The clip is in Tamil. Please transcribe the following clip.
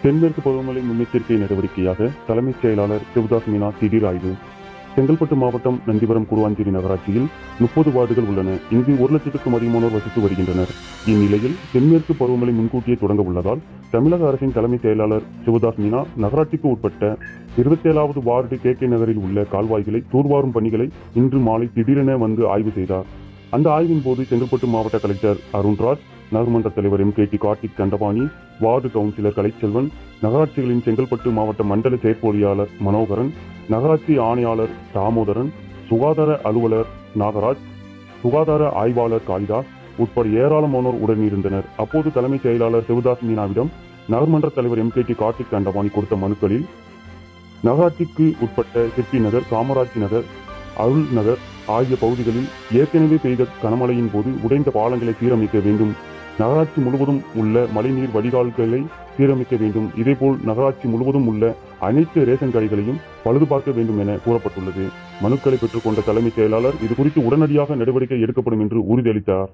தென்மேற்கு பருவமழை முன்னெச்சரிக்கை நடவடிக்கையாக தலைமைச் செயலாளர் சிவதாஸ் மீனா திடீர் ஆய்வு. செங்கல்பட்டு மாவட்டம் நந்திவரம் கூடுவாஞ்சேரி நகராட்சியில் 30 வார்டுகள் உள்ளன. இங்கு 1 லட்சத்துக்கும் அதிகமானோர் வசித்து வருகின்றனர். இந்நிலையில் தென்மேற்கு பருவமழை முன்கூட்டியே தொடங்க உள்ளதால் தமிழக அரசின் தலைமைச் செயலாளர் சிவதாஸ் மீனா நகராட்சிக்கு உட்பட்ட 27வது வார்டு கே நகரில் உள்ள கால்வாய்களை தூர்வாரும் பணிகளை இன்று மாலை திடீரென வந்து ஆய்வு செய்தார். அந்த ஆய்வின் போது செங்கல்பட்டு மாவட்ட கலெக்டர் அருண்ராஜ், நகர்மன்ற தலைவர் MKT Karthik Dhandapani, ward councillor Kalaiselvan, நகராட்சிகளின் செங்கல்பட்டு மாவட்ட மண்டல செயற்பொறியாளர் மனோகரன், நகராட்சி ஆணையாளர் தாமோதரன், சுகாதார அலுவலர் நாகராஜ், சுகாதார ஆய்வாளர் காளிதாஸ் உட்பட ஏராளமானோர் உடனிருந்தனர். அப்போது தலைமைச் செயலாளர் சிவதாஸ் மீனாவிடம் நகர்மன்ற தலைவர் MKT கார்த்திக் தண்டபாணி கொடுத்த மனுக்களில் நகராட்சிக்கு உட்பட்ட சிற்பி நகர், காமராஜ் நகர், அருள் நகர் ஆகிய பகுதிகளில் ஏற்கனவே பெய்த கனமழையின் போது உடைந்த பாலங்களை சீரமைக்க வேண்டும், நகராட்சி முழுவதும் உள்ள மழைநீர் வடிகால்களை சீரமைக்க வேண்டும், இதேபோல் நகராட்சி முழுவதும் உள்ள அனைத்து ரேஷன் கடைகளையும் பழுது பார்க்க வேண்டும் என கூறப்பட்டுள்ளது. மனுக்களை பெற்றுக்கொண்ட தலைமைச் செயலாளர் இதுகுறித்து உடனடியாக நடவடிக்கை எடுக்கப்படும் என்று உறுதியளித்தார்.